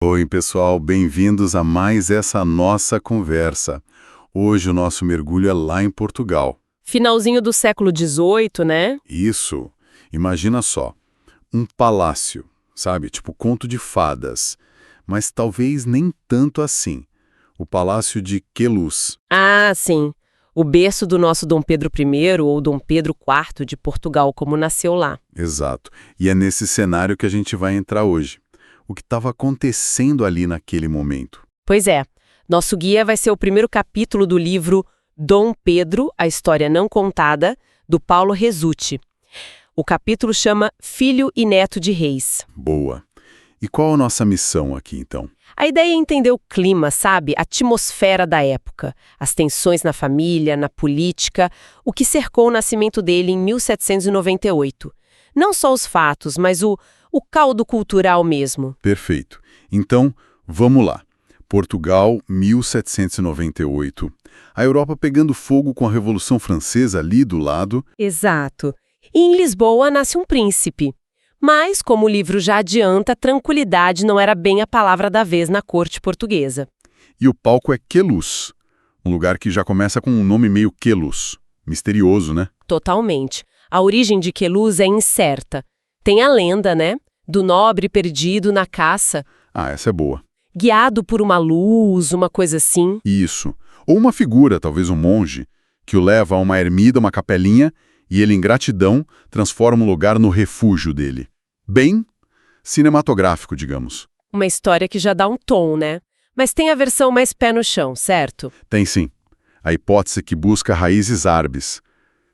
Oi, pessoal, bem-vindos a mais essa nossa conversa. Hoje o nosso mergulho é lá em Portugal. Finalzinho do século XVIII, né? Isso, imagina só, um palácio, sabe, tipo conto de fadas, mas talvez nem tanto assim. O Palácio de Queluz. Ah, sim. O berço do nosso Dom Pedro I ou Dom Pedro IV de Portugal, como nasceu lá. Exato. E é nesse cenário que a gente vai entrar hoje. O que estava acontecendo ali naquele momento? Pois é, nosso guia vai ser o primeiro capítulo do livro Dom Pedro, a História Não Contada, do Paulo Resutti. O capítulo chama Filho e Neto de Reis. Boa. E qual a nossa missão aqui, então? A ideia é entender o clima, sabe? A atmosfera da época, as tensões na família, na política, o que cercou o nascimento dele em 1798. Não só os fatos, mas o caldo cultural mesmo. Perfeito. Então, vamos lá. Portugal, 1798. A Europa pegando fogo com a Revolução Francesa ali do lado. Exato. E em Lisboa nasce um príncipe. Mas, como o livro já adianta, tranquilidade não era bem a palavra da vez na corte portuguesa. E o palco é Queluz, um lugar que já começa com um nome meio Queluz. Misterioso, né? Totalmente. A origem de Queluz é incerta. Tem a lenda, né? Do nobre perdido na caça, Ah, essa é boa. guiado por uma luz, uma coisa assim. Isso. Ou uma figura, talvez um monge, que o leva a uma ermida, uma capelinha, e ele, em gratidão, transforma o lugar no refúgio dele. Bem cinematográfico, digamos. Uma história que já dá um tom, né? Mas tem a versão mais pé no chão, certo? Tem sim. A hipótese que busca raízes árabes.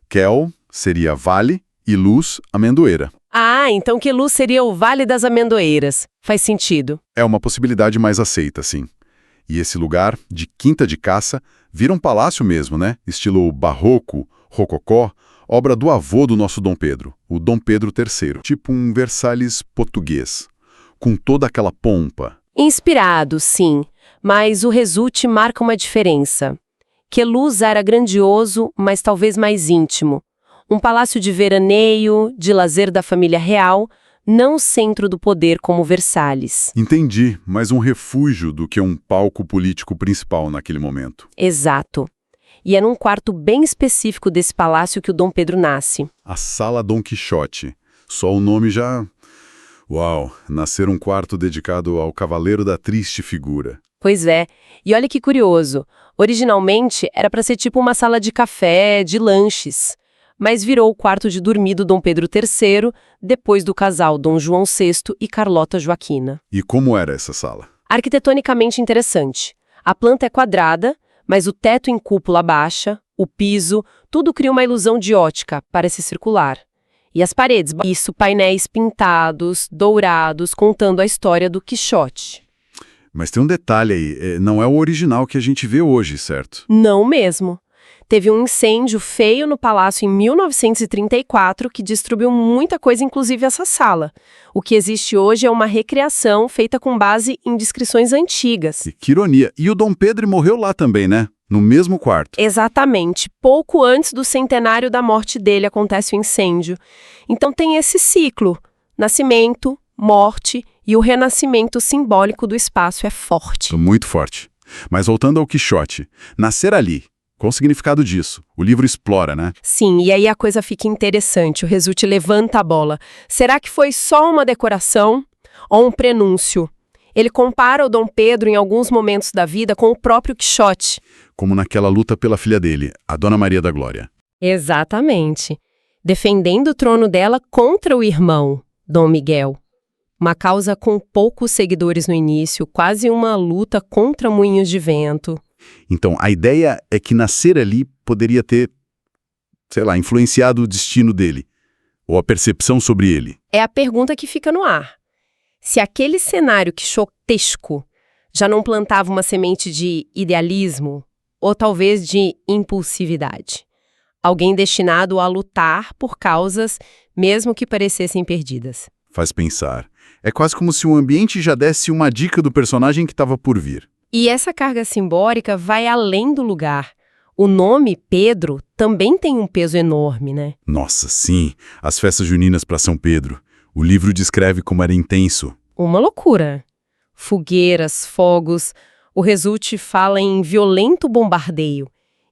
Quel seria vale e luz, amendoeira. Ah, então Queluz seria o Vale das Amendoeiras. Faz sentido. É uma possibilidade mais aceita, sim. E esse lugar, de quinta de caça, vira um palácio mesmo, né? Estilo barroco, rococó, obra do avô do nosso Dom Pedro, o Dom Pedro III. Tipo um Versalhes português, com toda aquela pompa. Inspirado, sim. Mas o Resutti marca uma diferença. Queluz era grandioso, mas talvez mais íntimo. Um palácio de veraneio, de lazer da família real, não o centro do poder como Versalhes. Entendi, mas um refúgio do que um palco político principal naquele momento. Exato. E é num quarto bem específico desse palácio que o Dom Pedro nasce. A Sala Dom Quixote. Só o nome já... Uau, nascer um quarto dedicado ao cavaleiro da triste figura. Pois é. E olha que curioso. Originalmente era para ser tipo uma sala de café, de lanches. Mas virou o quarto de dormir do Dom Pedro III, depois do casal Dom João VI e Carlota Joaquina. E como era essa sala? Arquitetonicamente interessante. A planta é quadrada, mas o teto em cúpula baixa, o piso, tudo cria uma ilusão de ótica, parece circular. E as paredes, isso, painéis pintados, dourados, contando a história do Quixote. Mas tem um detalhe aí, não é o original que a gente vê hoje, certo? Não mesmo. Teve um incêndio feio no palácio em 1934 que destruiu muita coisa, inclusive essa sala. O que existe hoje é uma recriação feita com base em descrições antigas. E que ironia. E o Dom Pedro morreu lá também, né? No mesmo quarto. Exatamente. Pouco antes do centenário da morte dele acontece o incêndio. Então tem esse ciclo. Nascimento, morte e o renascimento simbólico do espaço é forte. Muito forte. Mas voltando ao Quixote, nascer ali... Qual o significado disso? O livro explora, né? Sim, e aí a coisa fica interessante. O Resutti levanta a bola. Será que foi só uma decoração ou um prenúncio? Ele compara o Dom Pedro em alguns momentos da vida com o próprio Quixote. Como naquela luta pela filha dele, a Dona Maria da Glória. Exatamente. Defendendo o trono dela contra o irmão, Dom Miguel. Uma causa com poucos seguidores no início, quase uma luta contra moinhos de vento. Então, a ideia é que nascer ali poderia ter, sei lá, influenciado o destino dele, ou a percepção sobre ele. É a pergunta que fica no ar. Se aquele cenário quixotesco já não plantava uma semente de idealismo, ou talvez de impulsividade. Alguém destinado a lutar por causas, mesmo que parecessem perdidas. Faz pensar. É quase como se o ambiente já desse uma dica do personagem que estava por vir. E essa carga simbólica vai além do lugar. O nome Pedro também tem um peso enorme, né? Nossa, sim. As festas juninas para São Pedro. O livro descreve como era intenso. Uma loucura. fogueiras, fogos. O Resulti fala em violento bombardeio.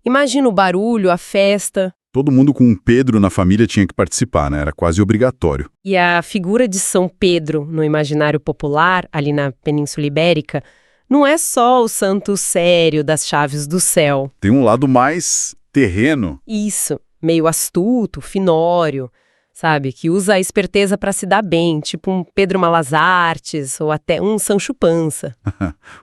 Imagina o barulho, a festa. Todo mundo com um Pedro na família tinha que participar, né? Era quase obrigatório. E a figura de São Pedro no imaginário popular, ali na Península Ibérica, não é só o santo sério das chaves do céu. Tem um lado mais terreno. Isso, meio astuto, finório, sabe? Que usa a esperteza para se dar bem, tipo um Pedro Malas Artes ou até um Sancho Panza.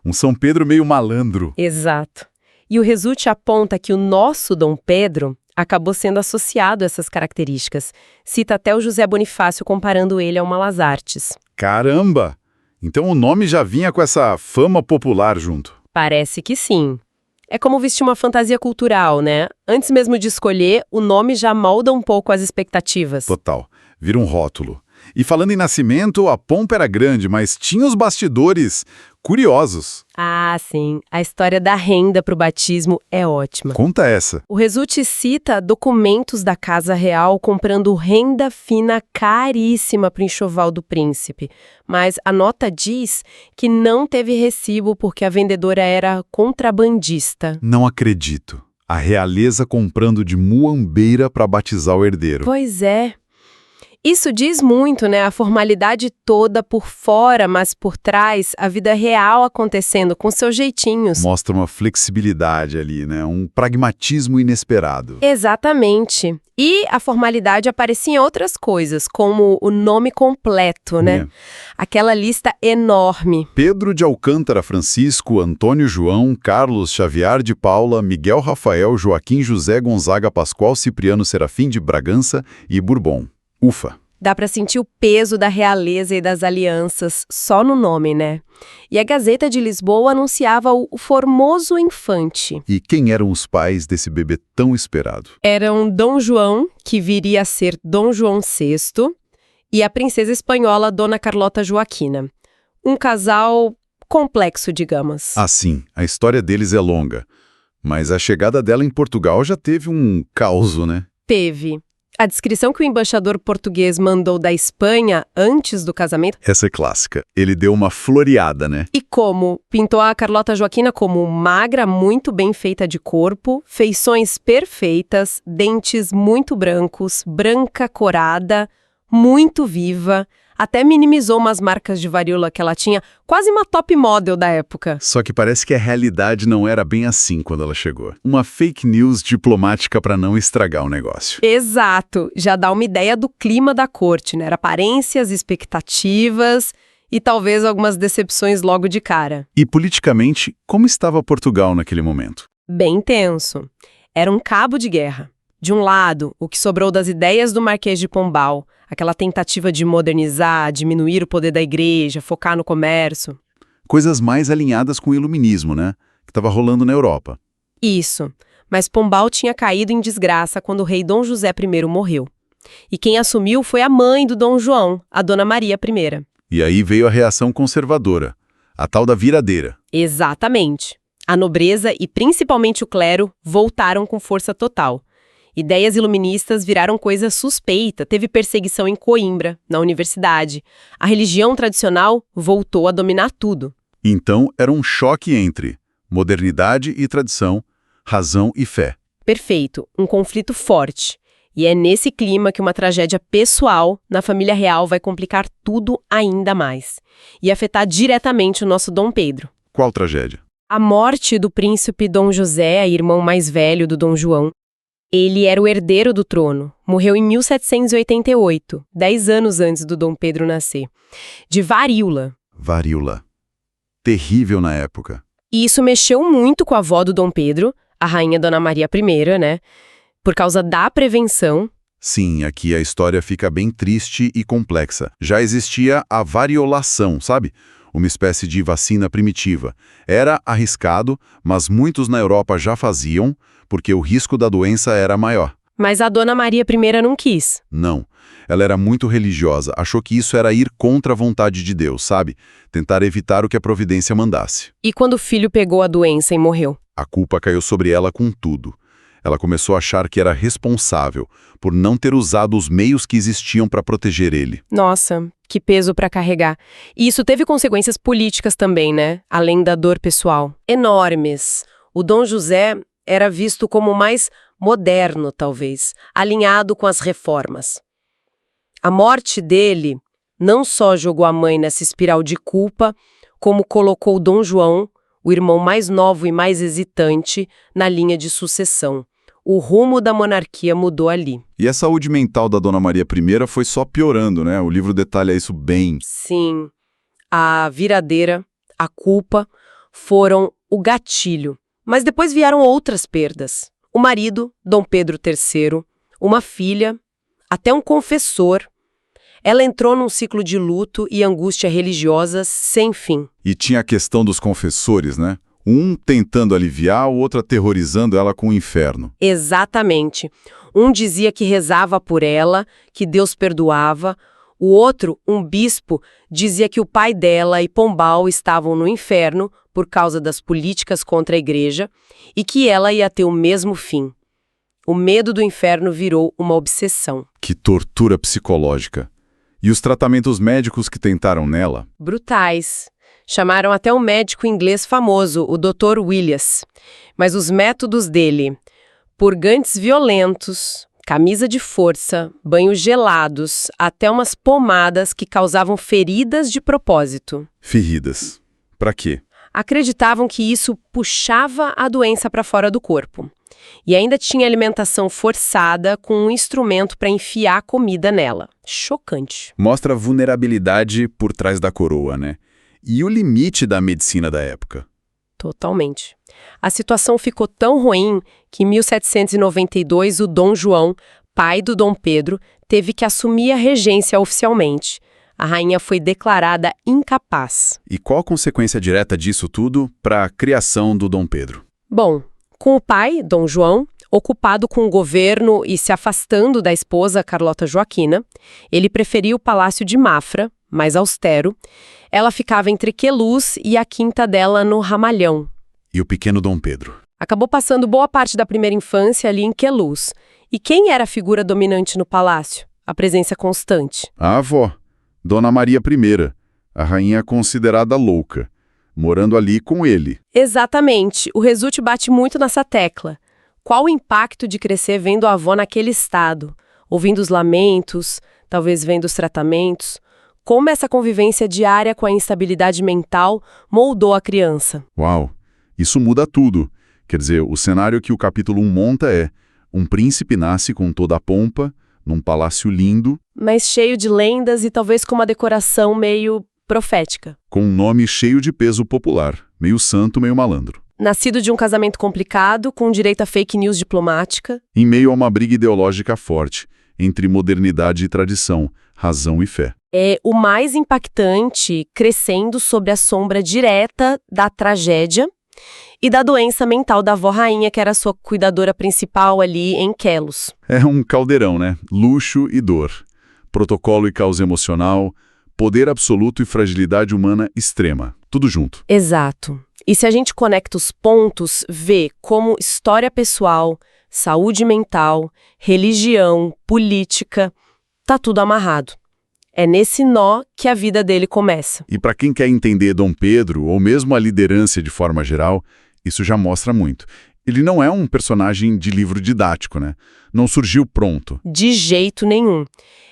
Um São Pedro meio malandro. Exato. E o Resulti aponta que o nosso Dom Pedro acabou sendo associado a essas características. Cita até o José Bonifácio comparando ele ao Malas Artes. Caramba! Então o nome já vinha com essa fama popular junto. Parece que sim. É como vestir uma fantasia cultural, né? Antes mesmo de escolher, o nome já molda um pouco as expectativas. Total. Vira um rótulo. E falando em nascimento, a pompa era grande, mas tinha os bastidores curiosos. Ah, sim. A história da renda para o batismo é ótima. Conta essa. O Resulti cita documentos da Casa Real comprando renda fina caríssima para o enxoval do príncipe. Mas a nota diz que não teve recibo porque a vendedora era contrabandista. Não acredito. A realeza comprando de muambeira para batizar o herdeiro. Pois é. Isso diz muito, né? A formalidade toda por fora, mas por trás, a vida real acontecendo com seus jeitinhos. Mostra uma flexibilidade ali, né? Um pragmatismo inesperado. Exatamente. E a formalidade aparecia em outras coisas, como o nome completo, né? Aquela lista enorme. Pedro de Alcântara Francisco, Antônio João, Carlos Xavier de Paula, Miguel Rafael, Joaquim José Gonzaga Pascoal Cipriano Serafim de Bragança e Bourbon. Ufa! Dá para sentir o peso da realeza e das alianças só no nome, né? E a Gazeta de Lisboa anunciava o Formoso Infante. E quem eram os pais desse bebê tão esperado? Eram Dom João, que viria a ser Dom João VI, e a princesa espanhola Dona Carlota Joaquina. Um casal complexo, digamos. Ah, sim, a história deles é longa. Mas a chegada dela em Portugal já teve um caos, né? Teve. A descrição que o embaixador português mandou da Espanha antes do casamento... Essa é clássica. Ele deu uma floreada, né? E como? Pintou a Carlota Joaquina como magra, muito bem feita de corpo, feições perfeitas, dentes muito brancos, branca corada, muito viva... Até minimizou umas marcas de varíola que ela tinha, quase uma top model da época. Só que parece que a realidade não era bem assim quando ela chegou. Uma fake news diplomática para não estragar o negócio. Exato. Já dá uma ideia do clima da corte, né? Aparências, expectativas e talvez algumas decepções logo de cara. E politicamente, como estava Portugal naquele momento? Bem tenso. Era um cabo de guerra. De um lado, o que sobrou das ideias do Marquês de Pombal, aquela tentativa de modernizar, diminuir o poder da igreja, focar no comércio. Coisas mais alinhadas com o iluminismo, né? Que estava rolando na Europa. Isso. Mas Pombal tinha caído em desgraça quando o rei Dom José I morreu. E quem assumiu foi a mãe do Dom João, a Dona Maria I. E aí veio a reação conservadora, a tal da viradeira. Exatamente. A nobreza e principalmente o clero voltaram com força total. Ideias iluministas viraram coisa suspeita, teve perseguição em Coimbra, na universidade. A religião tradicional voltou a dominar tudo. Então era um choque entre modernidade e tradição, razão e fé. Perfeito, um conflito forte. E é nesse clima que uma tragédia pessoal na família real vai complicar tudo ainda mais. E afetar diretamente o nosso Dom Pedro. Qual tragédia? A morte do príncipe Dom José, irmão mais velho do Dom João. Ele era o herdeiro do trono. Morreu em 1788, 10 anos antes do Dom Pedro nascer. De varíola. Varíola. Terrível na época. E isso mexeu muito com a avó do Dom Pedro, a rainha Dona Maria I, né? Por causa da prevenção. Sim, aqui a história fica bem triste e complexa. Já existia a variolação, sabe? Uma espécie de vacina primitiva. Era arriscado, mas muitos na Europa já faziam, porque o risco da doença era maior. Mas a Dona Maria I não quis. Não. Ela era muito religiosa, achou que isso era ir contra a vontade de Deus, sabe? Tentar evitar o que a providência mandasse. E quando o filho pegou a doença e morreu? A culpa caiu sobre ela com tudo. Ela começou a achar que era responsável por não ter usado os meios que existiam para proteger ele. Nossa, que peso para carregar. E isso teve consequências políticas também, né? Além da dor pessoal. Enormes. O Dom José era visto como mais moderno, talvez, alinhado com as reformas. A morte dele não só jogou a mãe nessa espiral de culpa, como colocou Dom João, o irmão mais novo e mais hesitante, na linha de sucessão. O rumo da monarquia mudou ali. E a saúde mental da Dona Maria I foi só piorando, né? O livro detalha isso bem. Sim, a viradeira, a culpa, foram o gatilho. Mas depois vieram outras perdas. O marido, Dom Pedro III, uma filha, até um confessor. Ela entrou num ciclo de luto e angústia religiosa sem fim. E tinha a questão dos confessores, né? Um tentando aliviar, o outro aterrorizando ela com o inferno. Exatamente. Um dizia que rezava por ela, que Deus perdoava. O outro, um bispo, dizia que o pai dela e Pombal estavam no inferno por causa das políticas contra a igreja e que ela ia ter o mesmo fim. O medo do inferno virou uma obsessão. Que tortura psicológica. E os tratamentos médicos que tentaram nela? Brutais. Chamaram até um médico inglês famoso, o Dr. Williams. Mas os métodos dele, purgantes violentos, camisa de força, banhos gelados, até umas pomadas que causavam feridas de propósito. Feridas. Pra quê? Acreditavam que isso puxava a doença para fora do corpo. E ainda tinha alimentação forçada com um instrumento para enfiar comida nela. Chocante. Mostra a vulnerabilidade por trás da coroa, né? E o limite da medicina da época. Totalmente. A situação ficou tão ruim que em 1792 o Dom João, pai do Dom Pedro, teve que assumir a regência oficialmente. A rainha foi declarada incapaz. E qual a consequência direta disso tudo para a criação do Dom Pedro? Bom, com o pai, Dom João, ocupado com o governo e se afastando da esposa Carlota Joaquina, ele preferiu o Palácio de Mafra, mais austero. Ela ficava entre Queluz e a quinta dela no Ramalhão. E o pequeno Dom Pedro? Acabou passando boa parte da primeira infância ali em Queluz. E quem era a figura dominante no palácio? A presença constante. A avó, Dona Maria I, a rainha considerada louca, morando ali com ele. Exatamente. O Resulte bate muito nessa tecla. Qual o impacto de crescer vendo a avó naquele estado? Ouvindo os lamentos, talvez vendo os tratamentos. Como essa convivência diária com a instabilidade mental moldou a criança. Uau! Isso muda tudo. Quer dizer, o cenário que o capítulo 1 monta é: um príncipe nasce com toda a pompa, num palácio lindo, mas cheio de lendas e talvez com uma decoração meio profética. Com um nome cheio de peso popular, meio santo, meio malandro. Nascido de um casamento complicado, com direito a fake news diplomática. Em meio a uma briga ideológica forte, entre modernidade e tradição, razão e fé. É o mais impactante, crescendo sob a sombra direta da tragédia e da doença mental da avó rainha, que era a sua cuidadora principal ali em Queluz. É um caldeirão, né? Luxo e dor. Protocolo e causa emocional, poder absoluto e fragilidade humana extrema. Tudo junto. Exato. E se a gente conecta os pontos, vê como história pessoal, saúde mental, religião, política, tá tudo amarrado. É nesse nó que a vida dele começa. E para quem quer entender Dom Pedro, ou mesmo a liderança de forma geral, isso já mostra muito. Ele não é um personagem de livro didático, né? Não surgiu pronto. De jeito nenhum.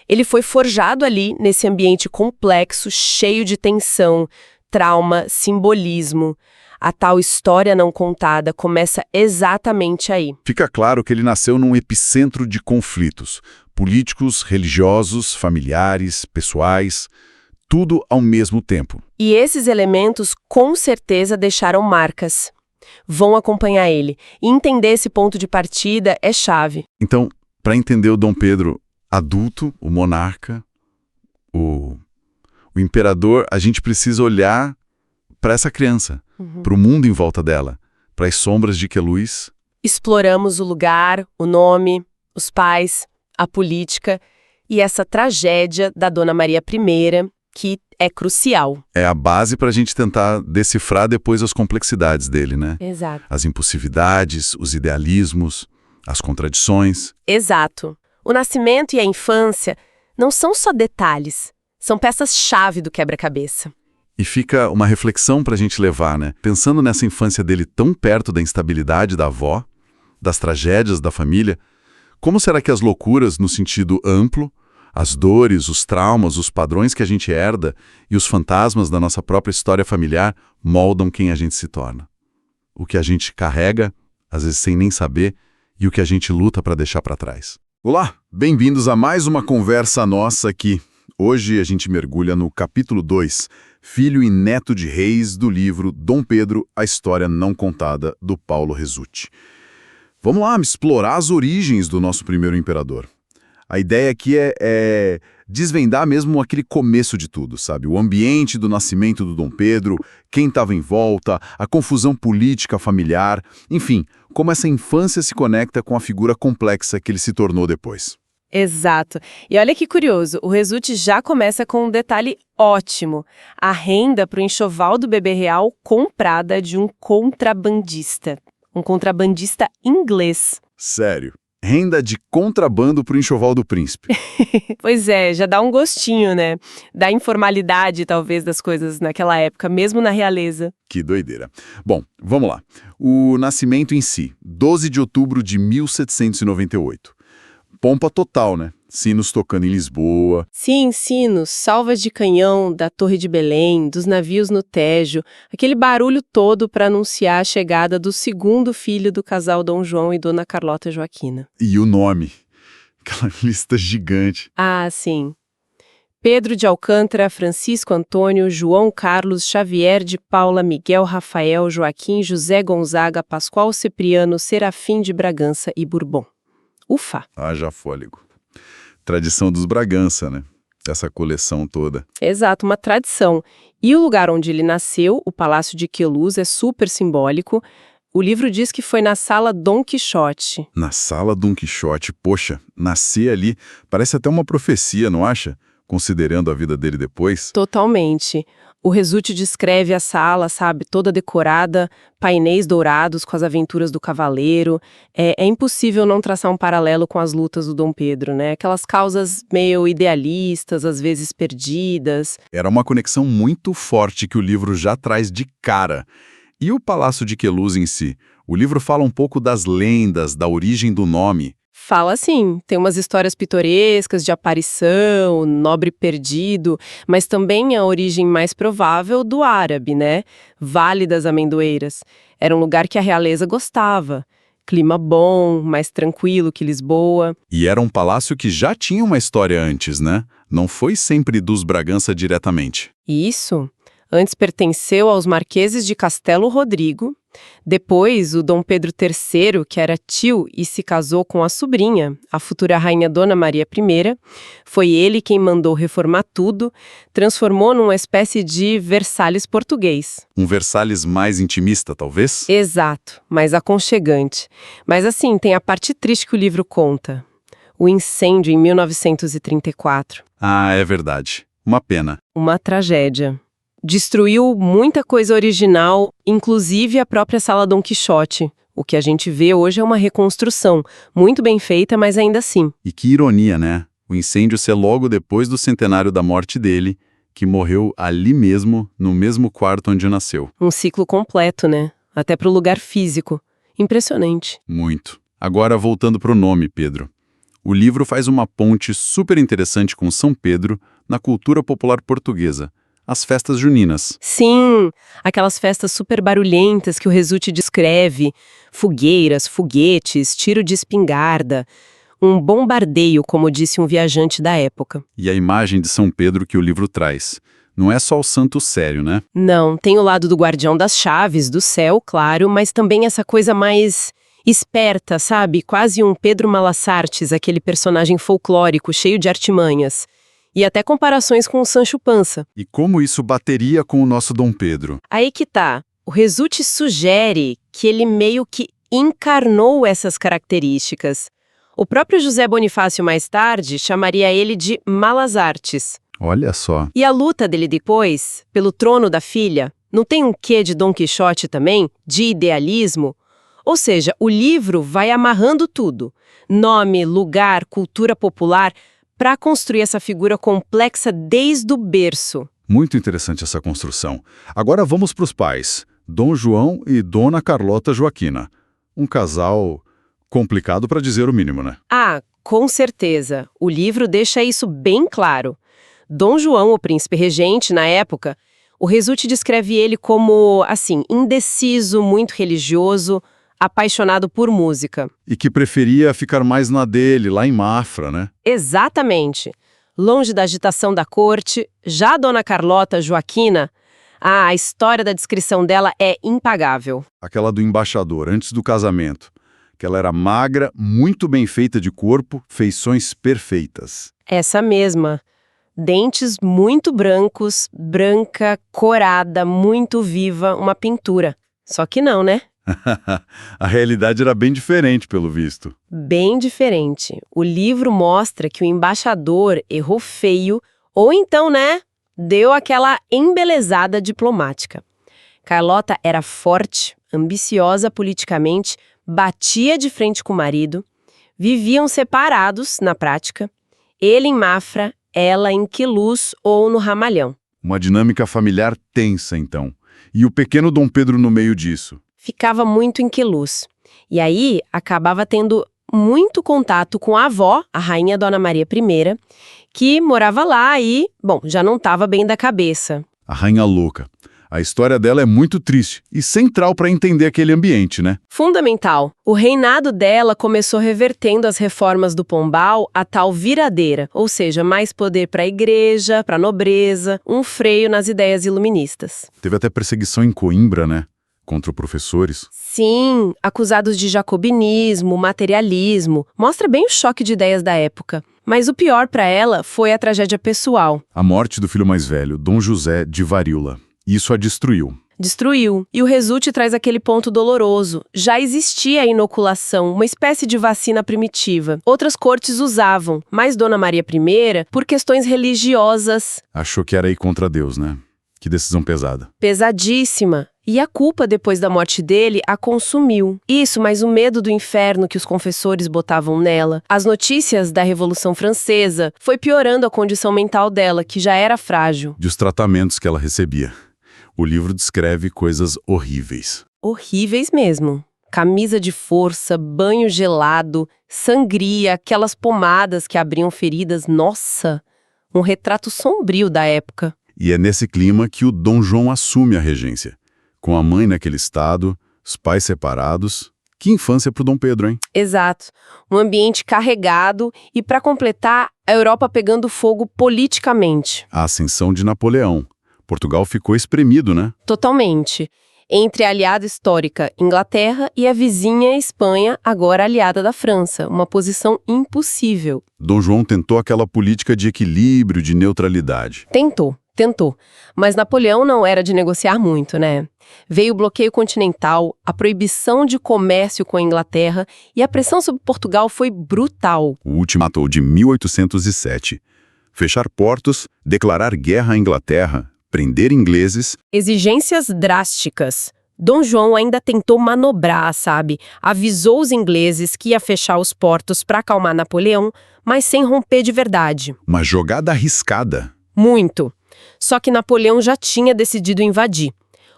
Ele foi forjado ali, nesse ambiente complexo, cheio de tensão, trauma, simbolismo. A tal história não contada começa exatamente aí. Fica claro que ele nasceu num epicentro de conflitos políticos, religiosos, familiares, pessoais, tudo ao mesmo tempo. E esses elementos com certeza deixaram marcas. Vão acompanhar ele. E entender esse ponto de partida é chave. Então, para entender o Dom Pedro adulto, o monarca, o imperador, a gente precisa olhar para essa criança, para o mundo em volta dela, para as sombras de Queluz. Exploramos o lugar, o nome, os pais, a política e essa tragédia da Dona Maria I, que é crucial. É a base para a gente tentar decifrar depois as complexidades dele, né? Exato. As impulsividades, os idealismos, As contradições. Exato. O nascimento e a infância não são só detalhes, são peças-chave do quebra-cabeça. E fica uma reflexão para a gente levar, né? Pensando nessa infância dele tão perto da instabilidade da avó, das tragédias da família, como será que as loucuras, no sentido amplo, as dores, os traumas, os padrões que a gente herda e os fantasmas da nossa própria história familiar moldam quem a gente se torna? O que a gente carrega, às vezes sem nem saber, e o que a gente luta para deixar para trás. Olá, bem-vindos a mais uma conversa nossa aqui. Hoje a gente mergulha no capítulo 2, Filho e Neto de Reis, do livro Dom Pedro, a História Não Contada, do Paulo Resutti. Vamos lá, explorar as origens do nosso primeiro imperador. A ideia aqui é desvendar mesmo aquele começo de tudo, sabe? O ambiente do nascimento do Dom Pedro, quem estava em volta, a confusão política familiar, enfim, como essa infância se conecta com a figura complexa que ele se tornou depois. Exato. E olha que curioso, o Resutti já começa com um detalhe ótimo. A renda para o enxoval do bebê real comprada de um contrabandista inglês. Sério? Renda de contrabando para o enxoval do príncipe. Pois é, já dá um gostinho, né? Da informalidade, talvez, das coisas naquela época, mesmo na realeza. Que doideira. Bom, vamos lá. O nascimento em si, 12 de outubro de 1798. Pompa total, né? Sinos tocando em Lisboa. Sim, sinos, salvas de canhão da Torre de Belém, dos navios no Tejo, aquele barulho todo para anunciar a chegada do segundo filho do casal Dom João e Dona Carlota Joaquina. E o nome. Aquela lista gigante. Ah, sim. Pedro de Alcântara, Francisco Antônio, João Carlos, Xavier de Paula, Miguel Rafael, Joaquim, José Gonzaga, Pascoal Cipriano, Serafim de Bragança e Bourbon. Ufa! Haja fôlego. Tradição dos Bragança, né? Essa coleção toda. Exato, uma tradição. E o lugar onde ele nasceu, o Palácio de Queluz, é super simbólico. O livro diz que foi na Sala Dom Quixote. Na Sala Dom Quixote, poxa, nascer ali parece até uma profecia, não acha? Considerando a vida dele depois. Totalmente. O Resutti descreve a sala, sabe, toda decorada, painéis dourados com as aventuras do cavaleiro. É impossível não traçar um paralelo com as lutas do Dom Pedro, né? Aquelas causas meio idealistas, às vezes perdidas. Era uma conexão muito forte que o livro já traz de cara. E o Palácio de Queluz em si? O livro fala um pouco das lendas, da origem do nome. Fala sim, tem umas histórias pitorescas de aparição, nobre perdido, mas também a origem mais provável do árabe, né? Vale das Amendoeiras. Era um lugar que a realeza gostava. Clima bom, mais tranquilo que Lisboa. E era um palácio que já tinha uma história antes, né? Não foi sempre dos Bragança diretamente. Isso. Antes pertenceu aos marqueses de Castelo Rodrigo. Depois, o Dom Pedro III, que era tio e se casou com a sobrinha, a futura rainha Dona Maria I, foi ele quem mandou reformar tudo, transformou numa espécie de Versalhes português. Um Versalhes mais intimista, talvez? Exato, mais aconchegante. Mas assim, tem a parte triste que o livro conta. O incêndio em 1934. Ah, é verdade. Uma pena. Uma tragédia. Destruiu muita coisa original, inclusive a própria Sala Dom Quixote. O que a gente vê hoje é uma reconstrução, muito bem feita, mas ainda assim. E que ironia, né? O incêndio ser logo depois do centenário da morte dele, que morreu ali mesmo, no mesmo quarto onde nasceu. Um ciclo completo, né? Até para o lugar físico. Impressionante. Muito. Agora, voltando para o nome, Pedro. O livro faz uma ponte super interessante com São Pedro na cultura popular portuguesa. As festas juninas. Sim, aquelas festas super barulhentas que o Resutti descreve. Fogueiras, foguetes, tiro de espingarda. Um bombardeio, como disse um viajante da época. E a imagem de São Pedro que o livro traz. Não é só o santo sério, né? Não, tem o lado do guardião das chaves, do céu, claro, mas também essa coisa mais esperta, sabe? Quase um Pedro Malassartes, aquele personagem folclórico, cheio de artimanhas. E até comparações com o Sancho Panza. E como isso bateria com o nosso Dom Pedro? Aí que tá. O Resutti sugere que ele meio que encarnou essas características. O próprio José Bonifácio, mais tarde, chamaria ele de Malasartes. Olha só. E a luta dele depois, pelo trono da filha, não tem um quê de Dom Quixote também? De idealismo? Ou seja, o livro vai amarrando tudo. Nome, lugar, cultura popular, para construir essa figura complexa desde o berço. Muito interessante essa construção. Agora vamos para os pais, Dom João e Dona Carlota Joaquina. Um casal complicado para dizer o mínimo, né? Ah, com certeza. O livro deixa isso bem claro. Dom João, o príncipe regente na época, o Resutti descreve ele como, assim, indeciso, muito religioso, apaixonado por música. E que preferia ficar mais na dele, lá em Mafra, né? Exatamente. Longe da agitação da corte, já a Dona Carlota Joaquina, a história da descrição dela é impagável. Aquela do embaixador, antes do casamento. Que ela era magra, muito bem feita de corpo, feições perfeitas. Essa mesma. Dentes muito brancos, branca, corada, muito viva, uma pintura. Só que não, né? A realidade era bem diferente, pelo visto. Bem diferente. O livro mostra que o embaixador errou feio, ou então, né, deu aquela embelezada diplomática. Carlota era forte, ambiciosa politicamente, batia de frente com o marido, viviam separados na prática, ele em Mafra, ela em Queluz ou no Ramalhão. Uma dinâmica familiar tensa, então. E o pequeno Dom Pedro no meio disso. Ficava muito em Queluz. E aí acabava tendo muito contato com a avó, a rainha Dona Maria I, que morava lá e, bom, já não estava bem da cabeça. A Rainha Louca. A história dela é muito triste e central para entender aquele ambiente, né? Fundamental. O reinado dela começou revertendo as reformas do Pombal a tal viradeira, ou seja, mais poder para a igreja, para a nobreza, um freio nas ideias iluministas. Teve até perseguição em Coimbra, né? Contra professores. Sim, acusados de jacobinismo, materialismo. Mostra bem o choque de ideias da época. Mas o pior para ela foi a tragédia pessoal. A morte do filho mais velho, Dom José de Varíola. Isso a destruiu. Destruiu. E o Resutti traz aquele ponto doloroso. Já existia a inoculação, uma espécie de vacina primitiva. Outras cortes usavam, mas Dona Maria I, por questões religiosas... Achou que era ir contra Deus, né? Que decisão pesada. Pesadíssima. E a culpa, depois da morte dele, a consumiu. Isso, mas o medo do inferno que os confessores botavam nela, as notícias da Revolução Francesa, foi piorando a condição mental dela, que já era frágil. De os tratamentos que ela recebia. O livro descreve coisas horríveis. Horríveis mesmo. Camisa de força, banho gelado, sangria, aquelas pomadas que abriam feridas. Nossa! Um retrato sombrio da época. E é nesse clima que o Dom João assume a regência. Com a mãe naquele estado, os pais separados. Que infância pro Dom Pedro, hein? Exato. Um ambiente carregado e, para completar, a Europa pegando fogo politicamente. A ascensão de Napoleão. Portugal ficou espremido, né? Totalmente. Entre a aliada histórica Inglaterra e a vizinha Espanha, agora aliada da França. Uma posição impossível. Dom João tentou aquela política de equilíbrio, de neutralidade. Tentou. Mas Napoleão não era de negociar muito, né? Veio o bloqueio continental, a proibição de comércio com a Inglaterra e a pressão sobre Portugal foi brutal. O ultimato de 1807. Fechar portos, declarar guerra à Inglaterra, prender ingleses. Exigências drásticas. Dom João ainda tentou manobrar, sabe? Avisou os ingleses que ia fechar os portos para acalmar Napoleão, mas sem romper de verdade. Uma jogada arriscada. Muito. Só que Napoleão já tinha decidido invadir.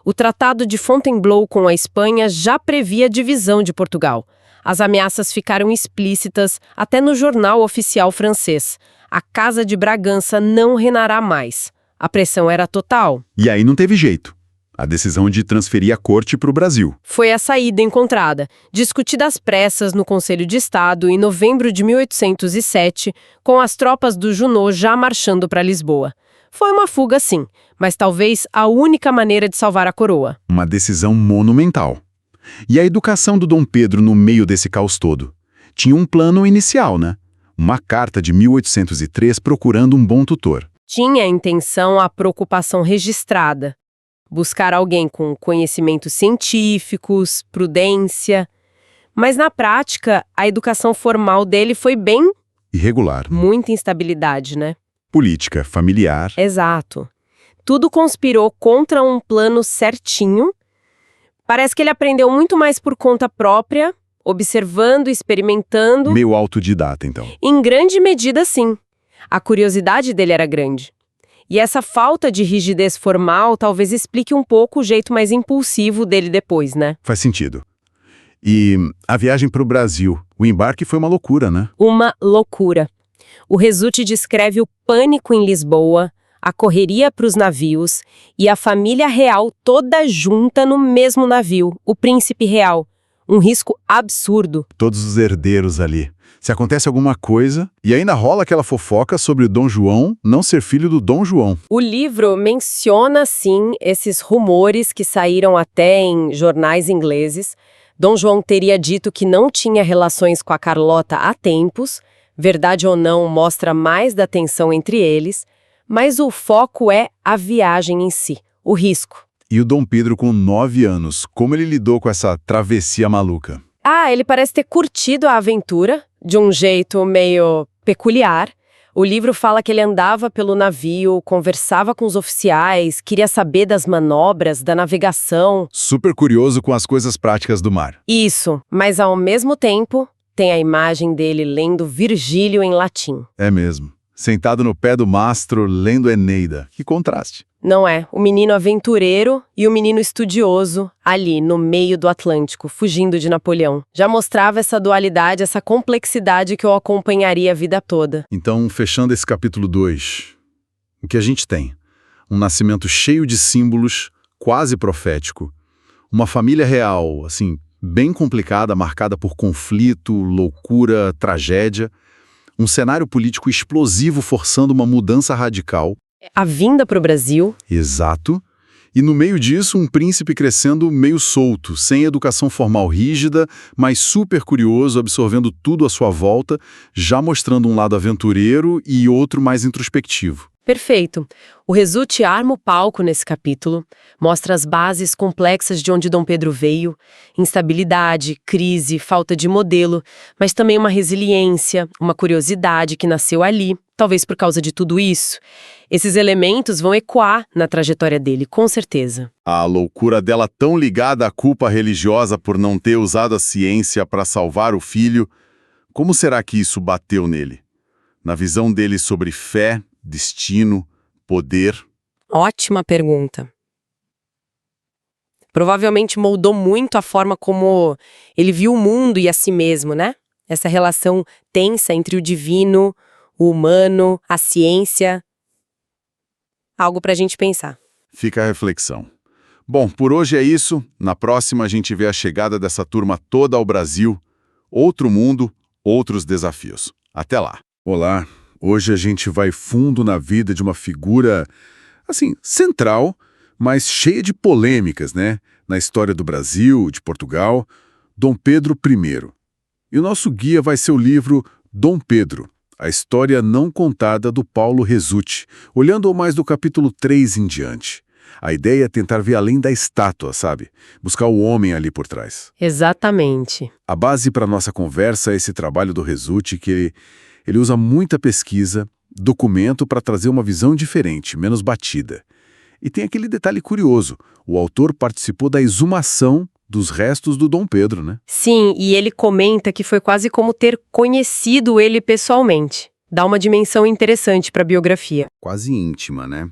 O Tratado de Fontainebleau com a Espanha já previa a divisão de Portugal. As ameaças ficaram explícitas até no jornal oficial francês. A Casa de Bragança não reinará mais. A pressão era total. E aí não teve jeito. A decisão de transferir a corte para o Brasil. Foi a saída encontrada, discutida às pressas no Conselho de Estado em novembro de 1807, com as tropas do Junot já marchando para Lisboa. Foi uma fuga, sim, mas talvez a única maneira de salvar a coroa. Uma decisão monumental. E a educação do Dom Pedro no meio desse caos todo? Tinha um plano inicial, né? Uma carta de 1803 procurando um bom tutor. Tinha a intenção, a preocupação registrada. Buscar alguém com conhecimentos científicos, prudência. Mas na prática, a educação formal dele foi bem... irregular. Muita instabilidade, né? Política, familiar. Exato. Tudo conspirou contra um plano certinho, Parece que ele aprendeu muito mais por conta própria, observando, experimentando. Meio autodidata, então. Em grande medida, sim. A curiosidade dele era grande. E essa falta de rigidez formal talvez explique um pouco o jeito mais impulsivo dele depois, né? Faz sentido. E a viagem para o Brasil, o embarque foi uma loucura, né? Uma loucura. O Resutti descreve o pânico em Lisboa, a correria para os navios e a família real toda junta no mesmo navio, o Príncipe Real. Um risco absurdo. Todos os herdeiros ali. Se acontece alguma coisa, e ainda rola aquela fofoca sobre o Dom João não ser filho do Dom João. O livro menciona, sim, esses rumores que saíram até em jornais ingleses. Dom João teria dito que não tinha relações com a Carlota há tempos. Verdade ou não, mostra mais da tensão entre eles. Mas o foco é a viagem em si, o risco. E o Dom Pedro com 9 anos, como ele lidou com essa travessia maluca? Ele parece ter curtido a aventura, de um jeito meio peculiar. O livro fala que ele andava pelo navio, conversava com os oficiais, queria saber das manobras, da navegação. Super curioso com as coisas práticas do mar. Isso, mas ao mesmo tempo, tem a imagem dele lendo Virgílio em latim. É mesmo. Sentado no pé do mastro, lendo Eneida. Que contraste. Não é? O menino aventureiro e o menino estudioso, ali, no meio do Atlântico, fugindo de Napoleão. Já mostrava essa dualidade, essa complexidade que eu acompanharia a vida toda. Então, fechando esse capítulo 2, o que a gente tem? Um nascimento cheio de símbolos, quase profético. Uma família real, assim, bem complicada, marcada por conflito, loucura, tragédia. Um cenário político explosivo forçando uma mudança radical. A vinda para o Brasil. Exato. E no meio disso, um príncipe crescendo meio solto, sem educação formal rígida, mas super curioso, absorvendo tudo à sua volta, já mostrando um lado aventureiro e outro mais introspectivo. Perfeito. O Resutti arma o palco nesse capítulo, mostra as bases complexas de onde Dom Pedro veio, instabilidade, crise, falta de modelo, mas também uma resiliência, uma curiosidade que nasceu ali, talvez por causa de tudo isso. Esses elementos vão ecoar na trajetória dele, com certeza. A loucura dela tão ligada à culpa religiosa por não ter usado a ciência para salvar o filho, como será que isso bateu nele? Na visão dele sobre fé, destino, poder? Ótima pergunta. Provavelmente moldou muito a forma como ele viu o mundo e a si mesmo, né? Essa relação tensa entre o divino, o humano, a ciência. Algo pra gente pensar. Fica a reflexão. Bom, por hoje é isso. Na próxima a gente vê a chegada dessa turma toda ao Brasil. Outro mundo, outros desafios. Até lá. Olá. Hoje a gente vai fundo na vida de uma figura, assim, central, mas cheia de polêmicas, né? Na história do Brasil, de Portugal, Dom Pedro I. E o nosso guia vai ser o livro Dom Pedro, a história não contada do Paulo Resutti, olhando mais do capítulo 3 em diante. A ideia é tentar ver além da estátua, sabe? Buscar o homem ali por trás. Exatamente. A base para nossa conversa é esse trabalho do Resutti, que ele usa muita pesquisa, documento para trazer uma visão diferente, menos batida. E tem aquele detalhe curioso, o autor participou da exumação dos restos do Dom Pedro, né? Sim, e ele comenta que foi quase como ter conhecido ele pessoalmente. Dá uma dimensão interessante para a biografia. Quase íntima, né?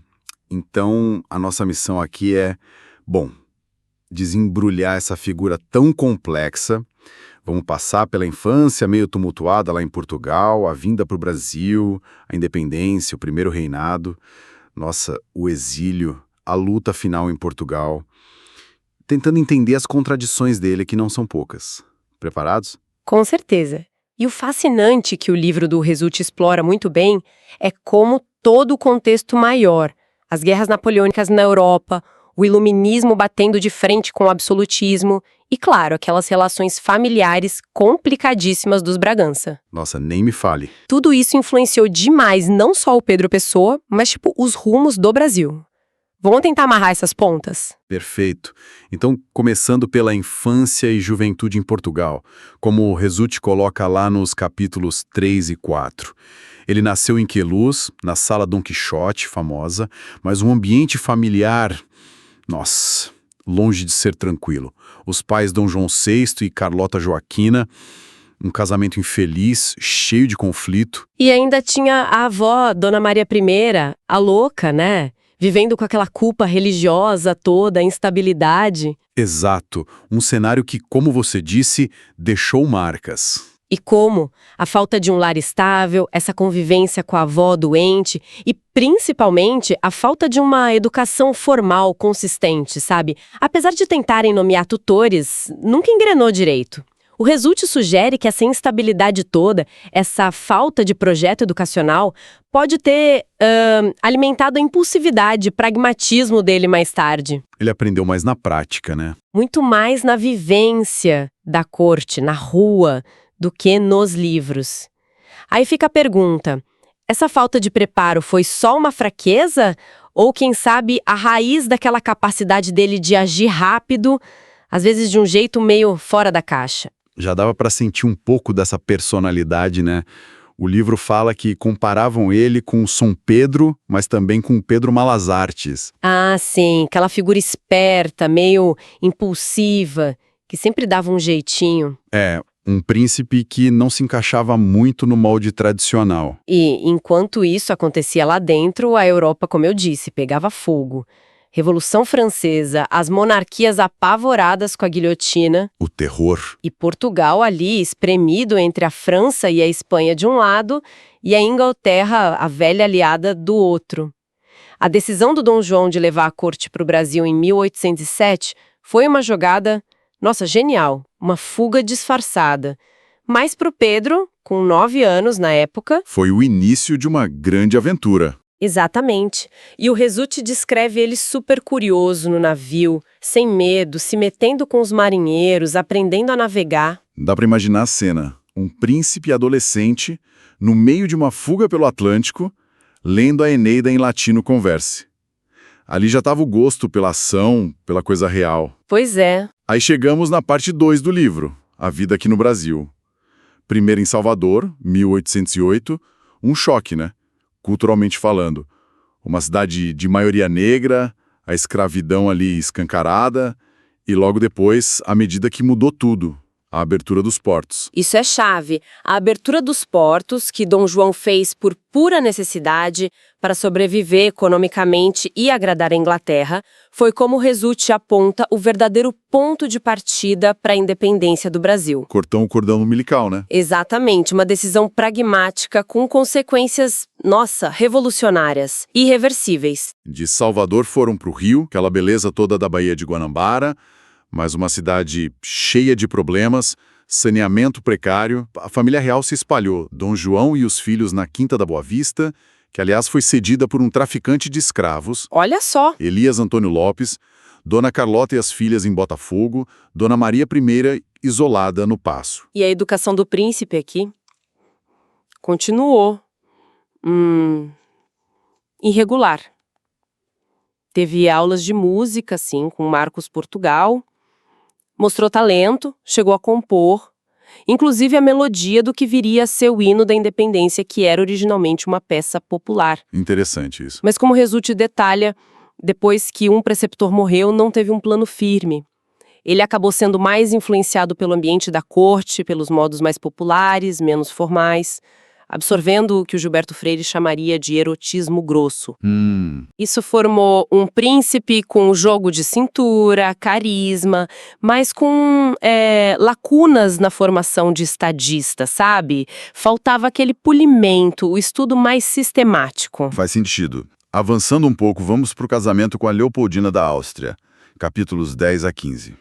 Então, a nossa missão aqui é, desembrulhar essa figura tão complexa. Vamos passar pela infância meio tumultuada lá em Portugal, a vinda para o Brasil, a independência, o primeiro reinado, o exílio, a luta final em Portugal, tentando entender as contradições dele, que não são poucas. Preparados? Com certeza. E o fascinante que o livro do Resutti explora muito bem é como todo o contexto maior, as guerras napoleônicas na Europa, o iluminismo batendo de frente com o absolutismo e, claro, aquelas relações familiares complicadíssimas dos Bragança. Nossa, nem me fale. Tudo isso influenciou demais não só o Pedro Pessoa, mas, os rumos do Brasil. Vamos tentar amarrar essas pontas? Perfeito. Então, começando pela infância e juventude em Portugal, como o Resutti coloca lá nos capítulos 3 e 4. Ele nasceu em Queluz, na Sala Dom Quixote, famosa, mas um ambiente familiar... longe de ser tranquilo. Os pais Dom João VI e Carlota Joaquina, um casamento infeliz, cheio de conflito. E ainda tinha a avó, Dona Maria I, a louca, né? Vivendo com aquela culpa religiosa toda, a instabilidade. Exato, um cenário que, como você disse, deixou marcas. E como a falta de um lar estável, essa convivência com a avó doente e, principalmente, a falta de uma educação formal consistente, sabe? Apesar de tentarem nomear tutores, nunca engrenou direito. O Resulti sugere que essa instabilidade toda, essa falta de projeto educacional, pode ter alimentado a impulsividade, pragmatismo dele mais tarde. Ele aprendeu mais na prática, né? Muito mais na vivência da corte, na rua, do que nos livros. Aí fica a pergunta, essa falta de preparo foi só uma fraqueza? Ou, quem sabe, a raiz daquela capacidade dele de agir rápido, às vezes de um jeito meio fora da caixa? Já dava para sentir um pouco dessa personalidade, né? O livro fala que comparavam ele com São Pedro, mas também com Pedro Malas Artes. Ah, sim, aquela figura esperta, meio impulsiva, que sempre dava um jeitinho. É, um príncipe que não se encaixava muito no molde tradicional. E, enquanto isso acontecia lá dentro, a Europa, como eu disse, pegava fogo. Revolução Francesa, as monarquias apavoradas com a guilhotina. O terror. E Portugal ali, espremido entre a França e a Espanha de um lado e a Inglaterra, a velha aliada, do outro. A decisão do Dom João de levar a corte para o Brasil em 1807 foi uma jogada, nossa, genial, uma fuga disfarçada. Mas para o Pedro, com 9 anos na época... Foi o início de uma grande aventura. Exatamente. E o Resulti descreve ele super curioso no navio, sem medo, se metendo com os marinheiros, aprendendo a navegar. Dá para imaginar a cena. Um príncipe adolescente, no meio de uma fuga pelo Atlântico, lendo a Eneida em latino converse. Ali já estava o gosto pela ação, pela coisa real. Pois é. Aí chegamos na parte 2 do livro, A Vida aqui no Brasil. Primeiro em Salvador, 1808, um choque, né? Culturalmente falando. Uma cidade de maioria negra, a escravidão ali escancarada, e logo depois, a medida que mudou tudo, a abertura dos portos. Isso é chave. A abertura dos portos, que Dom João fez por pura necessidade para sobreviver economicamente e agradar a Inglaterra, foi como o Resulti aponta o verdadeiro ponto de partida para a independência do Brasil. Cortou o cordão umbilical, né? Exatamente, uma decisão pragmática com consequências, nossa, revolucionárias, irreversíveis. De Salvador foram para o Rio, aquela beleza toda da Baía de Guanabara, mas uma cidade cheia de problemas, saneamento precário. A família real se espalhou, Dom João e os filhos na Quinta da Boa Vista, que aliás foi cedida por um traficante de escravos. Olha só! Elias Antônio Lopes, Dona Carlota e as filhas em Botafogo, Dona Maria I isolada no Paço. E a educação do príncipe aqui continuou irregular. Teve aulas de música, sim, com Marcos Portugal. Mostrou talento, chegou a compor, inclusive a melodia do que viria a ser o hino da independência, que era originalmente uma peça popular. Interessante isso. Mas como o Resulti detalha, depois que um preceptor morreu, não teve um plano firme. Ele acabou sendo mais influenciado pelo ambiente da corte, pelos modos mais populares, menos formais, absorvendo o que o Gilberto Freire chamaria de erotismo grosso. Isso formou um príncipe com jogo de cintura, carisma, mas com lacunas na formação de estadista, sabe? Faltava aquele polimento, o estudo mais sistemático. Faz sentido. Avançando um pouco, vamos para o casamento com a Leopoldina da Áustria, capítulos 10 a 15.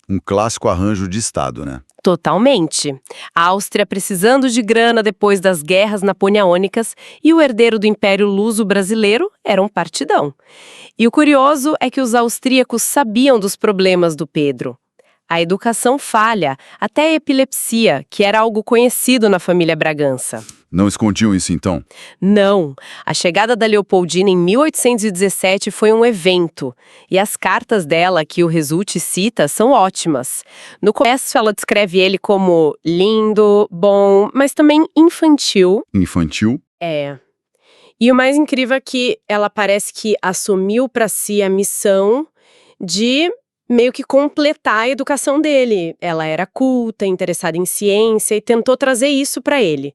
Um clássico arranjo de Estado, né? Totalmente. A Áustria precisando de grana depois das guerras napoleônicas e o herdeiro do Império Luso-Brasileiro era um partidão. E o curioso é que os austríacos sabiam dos problemas do Pedro. A educação falha, até a epilepsia, que era algo conhecido na família Bragança. Não escondiam isso, então? Não. A chegada da Leopoldina em 1817 foi um evento. E as cartas dela, que o Resulti cita, são ótimas. No começo, ela descreve ele como lindo, bom, mas também infantil. Infantil? É. E o mais incrível é que ela parece que assumiu para si a missão de meio que completar a educação dele. Ela era culta, interessada em ciência e tentou trazer isso para ele.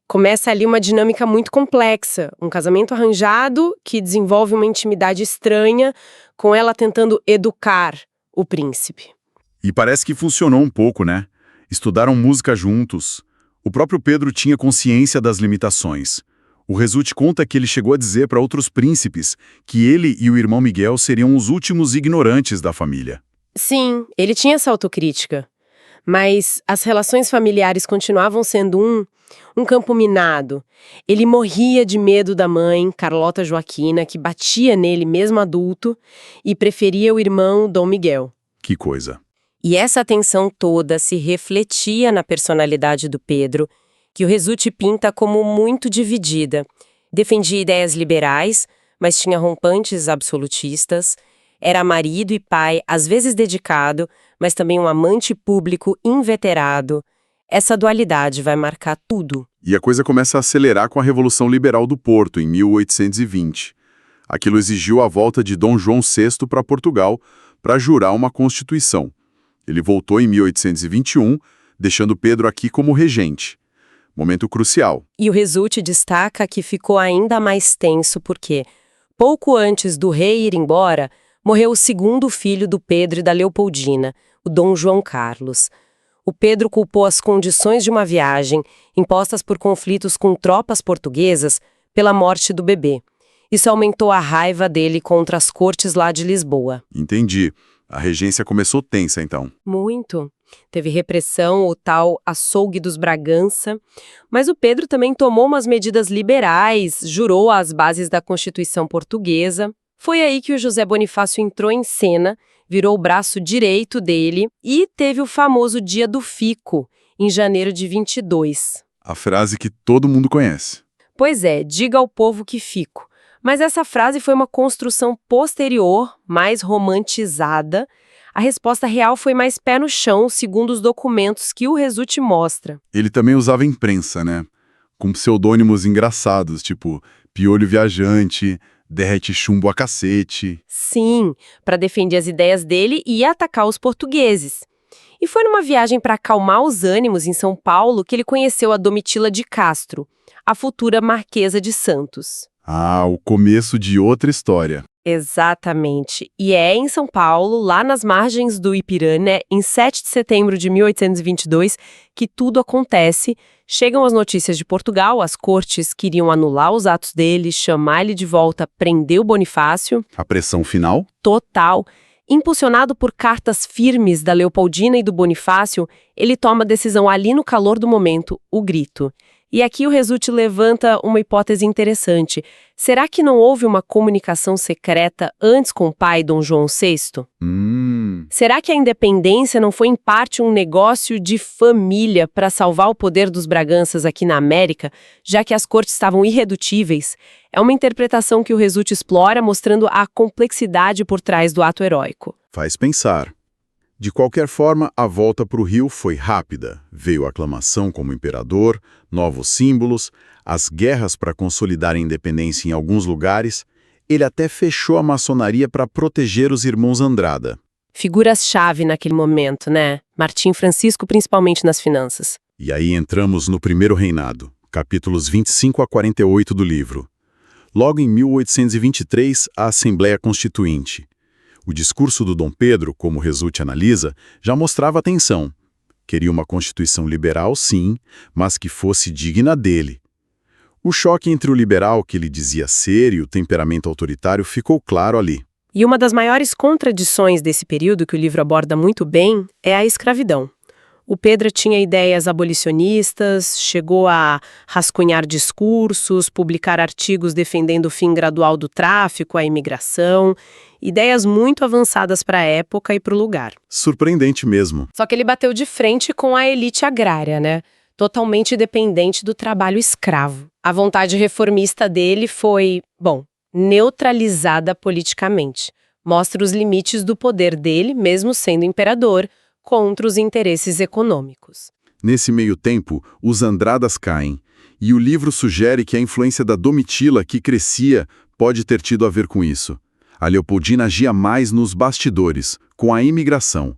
Começa ali uma dinâmica muito complexa, um casamento arranjado que desenvolve uma intimidade estranha, com ela tentando educar o príncipe. E parece que funcionou um pouco, né? Estudaram música juntos. O próprio Pedro tinha consciência das limitações. O Resulte conta que ele chegou a dizer para outros príncipes que ele e o irmão Miguel seriam os últimos ignorantes da família. Sim, ele tinha essa autocrítica. Mas as relações familiares continuavam sendo um campo minado. Ele morria de medo da mãe, Carlota Joaquina, que batia nele mesmo adulto, e preferia o irmão Dom Miguel. Que coisa. E essa tensão toda se refletia na personalidade do Pedro, que o Resulte pinta como muito dividida. Defendia ideias liberais, mas tinha rompantes absolutistas. Era marido e pai, às vezes dedicado, mas também um amante público inveterado. Essa dualidade vai marcar tudo. E a coisa começa a acelerar com a Revolução Liberal do Porto, em 1820. Aquilo exigiu a volta de Dom João VI para Portugal para jurar uma Constituição. Ele voltou em 1821, deixando Pedro aqui como regente. Momento crucial. E o Resulte destaca que ficou ainda mais tenso porque, pouco antes do rei ir embora, morreu o segundo filho do Pedro e da Leopoldina, o Dom João Carlos. O Pedro culpou as condições de uma viagem, impostas por conflitos com tropas portuguesas, pela morte do bebê. Isso aumentou a raiva dele contra as cortes lá de Lisboa. Entendi. A regência começou tensa, então. Muito. Teve repressão, o tal açougue dos Bragança. Mas o Pedro também tomou umas medidas liberais, jurou as bases da Constituição Portuguesa. Foi aí que o José Bonifácio entrou em cena, virou o braço direito dele e teve o famoso Dia do Fico, em janeiro de 22. A frase que todo mundo conhece. Pois é, diga ao povo que fico. Mas essa frase foi uma construção posterior, mais romantizada. A resposta real foi mais pé no chão, segundo os documentos que o Resulte mostra. Ele também usava imprensa, né? Com pseudônimos engraçados, tipo Piolho Viajante, Derrete Chumbo a Cacete. Sim, para defender as ideias dele e atacar os portugueses. E foi numa viagem para acalmar os ânimos em São Paulo que ele conheceu a Domitila de Castro, a futura Marquesa de Santos. Ah, o começo de outra história. Exatamente. E é em São Paulo, lá nas margens do Ipiranga, em 7 de setembro de 1822, que tudo acontece. Chegam as notícias de Portugal, as cortes queriam anular os atos dele, chamar ele de volta, prender o Bonifácio. A pressão final? Total. Impulsionado por cartas firmes da Leopoldina e do Bonifácio, ele toma a decisão ali no calor do momento, o grito. E aqui o Resulte levanta uma hipótese interessante. Será que não houve uma comunicação secreta antes com o pai, Dom João VI? Será que a independência não foi em parte um negócio de família para salvar o poder dos Braganças aqui na América, já que as cortes estavam irredutíveis? É uma interpretação que o Resulte explora, mostrando a complexidade por trás do ato heróico. Faz pensar. De qualquer forma, a volta para o Rio foi rápida. Veio a aclamação como imperador, novos símbolos, as guerras para consolidar a independência em alguns lugares. Ele até fechou a maçonaria para proteger os irmãos Andrada. Figuras-chave naquele momento, né? Martim Francisco, principalmente nas finanças. E aí entramos no primeiro reinado, capítulos 25 a 48 do livro. Logo em 1823, a Assembleia Constituinte. O discurso do Dom Pedro, como o Resulte analisa, já mostrava tensão. Queria uma constituição liberal, sim, mas que fosse digna dele. O choque entre o liberal que ele dizia ser e o temperamento autoritário ficou claro ali. E uma das maiores contradições desse período que o livro aborda muito bem é a escravidão. O Pedro tinha ideias abolicionistas, chegou a rascunhar discursos, publicar artigos defendendo o fim gradual do tráfico, a imigração, ideias muito avançadas para a época e para o lugar. Surpreendente mesmo. Só que ele bateu de frente com a elite agrária, né? Totalmente dependente do trabalho escravo. A vontade reformista dele foi, neutralizada politicamente. Mostra os limites do poder dele, mesmo sendo imperador, contra os interesses econômicos. Nesse meio tempo, os Andradas caem, e o livro sugere que a influência da Domitila, que crescia, pode ter tido a ver com isso. A Leopoldina agia mais nos bastidores, com a imigração.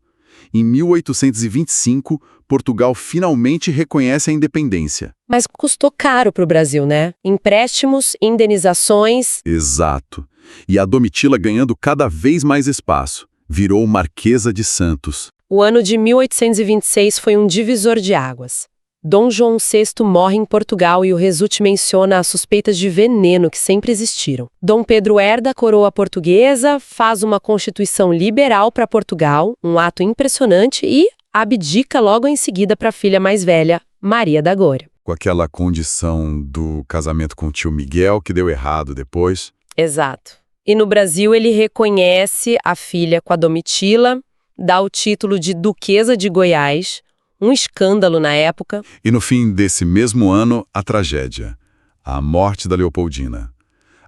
Em 1825, Portugal finalmente reconhece a independência. Mas custou caro para o Brasil, né? Empréstimos, indenizações. Exato. E a Domitila ganhando cada vez mais espaço. Virou Marquesa de Santos. O ano de 1826 foi um divisor de águas. Dom João VI morre em Portugal e o Resulti menciona as suspeitas de veneno que sempre existiram. Dom Pedro herda a coroa portuguesa, faz uma constituição liberal para Portugal, um ato impressionante, e abdica logo em seguida para a filha mais velha, Maria da Glória. Com aquela condição do casamento com o tio Miguel, que deu errado depois. Exato. E no Brasil ele reconhece a filha com a Domitila, dá o título de Duquesa de Goiás, um escândalo na época. E no fim desse mesmo ano, a tragédia. A morte da Leopoldina.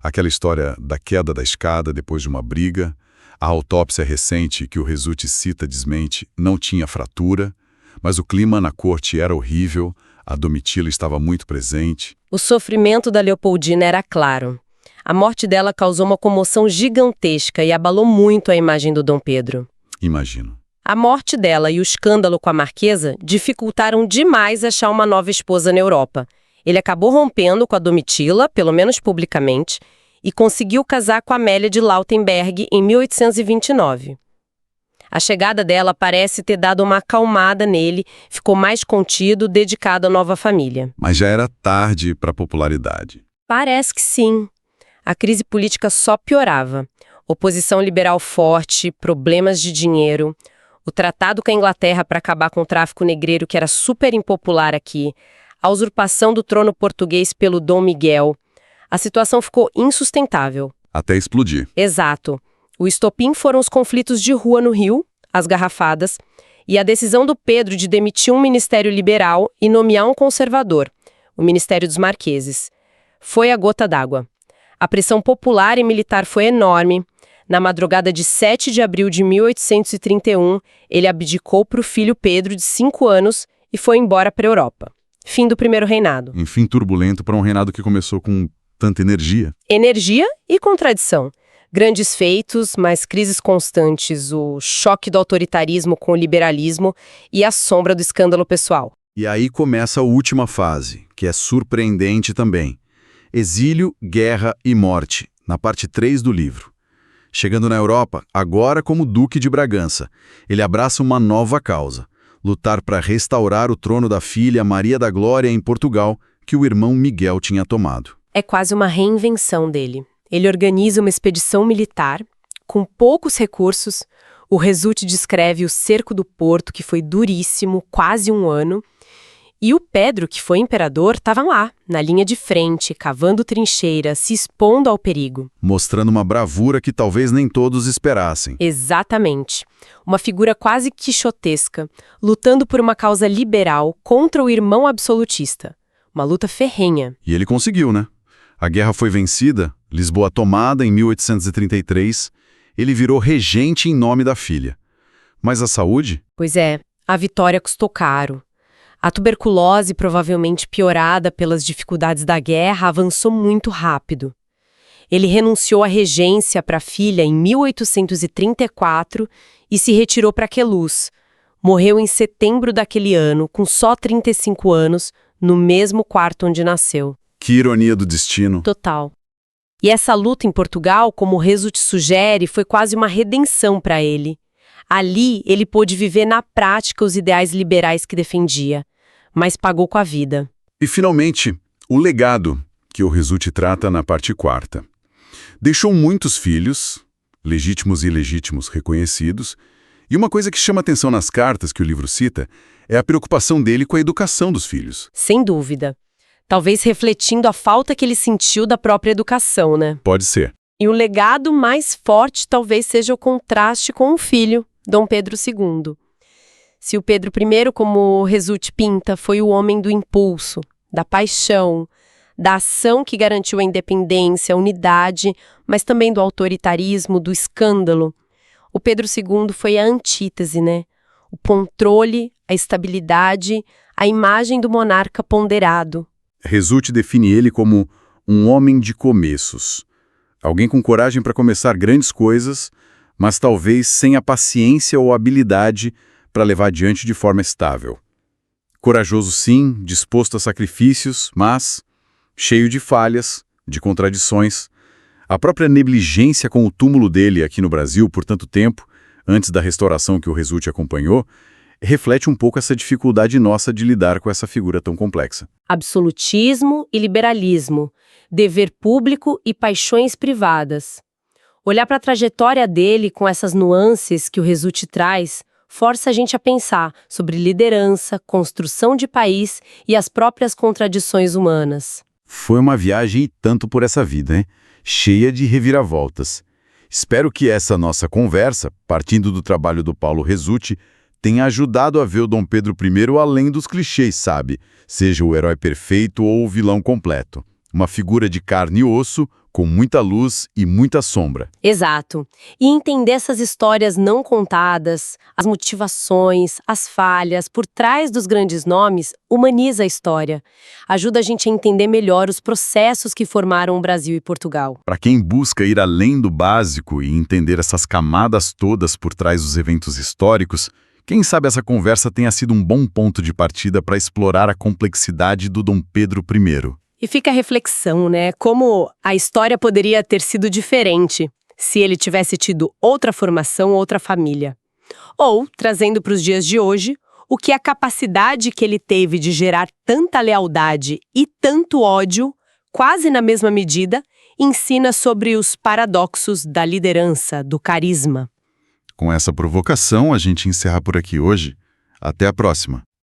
Aquela história da queda da escada depois de uma briga. A autópsia recente que o Resulti cita desmente não tinha fratura, mas o clima na corte era horrível, a Domitila estava muito presente. O sofrimento da Leopoldina era claro. A morte dela causou uma comoção gigantesca e abalou muito a imagem do Dom Pedro. Imagino. A morte dela e o escândalo com a Marquesa dificultaram demais achar uma nova esposa na Europa. Ele acabou rompendo com a Domitila, pelo menos publicamente, e conseguiu casar com Amélia de Lautenberg em 1829. A chegada dela parece ter dado uma acalmada nele, ficou mais contido, dedicado à nova família. Mas já era tarde para a popularidade. Parece que sim. A crise política só piorava. Oposição liberal forte, problemas de dinheiro, o tratado com a Inglaterra para acabar com o tráfico negreiro, que era super impopular aqui, a usurpação do trono português pelo Dom Miguel. A situação ficou insustentável. Até explodir. Exato. O estopim foram os conflitos de rua no Rio, as garrafadas, e a decisão do Pedro de demitir um ministério liberal e nomear um conservador, o Ministério dos Marqueses. Foi a gota d'água. A pressão popular e militar foi enorme. Na madrugada de 7 de abril de 1831, ele abdicou para o filho Pedro, de 5 anos, e foi embora para a Europa. Fim do primeiro reinado. Enfim, turbulento para um reinado que começou com tanta energia. Energia e contradição. Grandes feitos, mas crises constantes, o choque do autoritarismo com o liberalismo e a sombra do escândalo pessoal. E aí começa a última fase, que é surpreendente também. Exílio, guerra e morte, na parte 3 do livro. Chegando na Europa, agora como Duque de Bragança, ele abraça uma nova causa, lutar para restaurar o trono da filha Maria da Glória em Portugal, que o irmão Miguel tinha tomado. É quase uma reinvenção dele. Ele organiza uma expedição militar, com poucos recursos. O Resulti descreve o cerco do Porto, que foi duríssimo, quase um ano. E o Pedro, que foi imperador, estava lá, na linha de frente, cavando trincheira, se expondo ao perigo. Mostrando uma bravura que talvez nem todos esperassem. Exatamente. Uma figura quase quixotesca, lutando por uma causa liberal contra o irmão absolutista. Uma luta ferrenha. E ele conseguiu, né? A guerra foi vencida, Lisboa tomada em 1833, ele virou regente em nome da filha. Mas a saúde? Pois é, a vitória custou caro. A tuberculose, provavelmente piorada pelas dificuldades da guerra, avançou muito rápido. Ele renunciou à regência para a filha em 1834 e se retirou para Queluz. Morreu em setembro daquele ano, com só 35 anos, no mesmo quarto onde nasceu. Que ironia do destino. Total. E essa luta em Portugal, como o Resulti sugere, foi quase uma redenção para ele. Ali, ele pôde viver na prática os ideais liberais que defendia, mas pagou com a vida. E, finalmente, o legado, que o Resulti trata na parte 4ª. Deixou muitos filhos, legítimos e ilegítimos reconhecidos, e uma coisa que chama atenção nas cartas que o livro cita é a preocupação dele com a educação dos filhos. Sem dúvida. Talvez refletindo a falta que ele sentiu da própria educação, né? Pode ser. E o legado mais forte talvez seja o contraste com o filho, Dom Pedro II. Se o Pedro I, como o Resulti pinta, foi o homem do impulso, da paixão, da ação que garantiu a independência, a unidade, mas também do autoritarismo, do escândalo, o Pedro II foi a antítese, né? O controle, a estabilidade, a imagem do monarca ponderado. Resulti define ele como um homem de começos. Alguém com coragem para começar grandes coisas, mas talvez sem a paciência ou habilidade para levar adiante de forma estável. Corajoso sim, disposto a sacrifícios, mas cheio de falhas, de contradições. A própria negligência com o túmulo dele aqui no Brasil por tanto tempo, antes da restauração que o Resulti acompanhou, reflete um pouco essa dificuldade nossa de lidar com essa figura tão complexa. Absolutismo e liberalismo, dever público e paixões privadas. Olhar para a trajetória dele com essas nuances que o Resulti traz força a gente a pensar sobre liderança, construção de país e as próprias contradições humanas. Foi uma viagem e tanto por essa vida, hein? Cheia de reviravoltas. Espero que essa nossa conversa, partindo do trabalho do Paulo Resulti, tenha ajudado a ver o Dom Pedro I além dos clichês, sabe? Seja o herói perfeito ou o vilão completo. Uma figura de carne e osso, com muita luz e muita sombra. Exato. E entender essas histórias não contadas, as motivações, as falhas por trás dos grandes nomes, humaniza a história. Ajuda a gente a entender melhor os processos que formaram o Brasil e Portugal. Para quem busca ir além do básico e entender essas camadas todas por trás dos eventos históricos, quem sabe essa conversa tenha sido um bom ponto de partida para explorar a complexidade do Dom Pedro I. E fica a reflexão, né? Como a história poderia ter sido diferente se ele tivesse tido outra formação, outra família. Ou, trazendo para os dias de hoje, o que a capacidade que ele teve de gerar tanta lealdade e tanto ódio, quase na mesma medida, ensina sobre os paradoxos da liderança, do carisma. Com essa provocação, a gente encerra por aqui hoje. Até a próxima.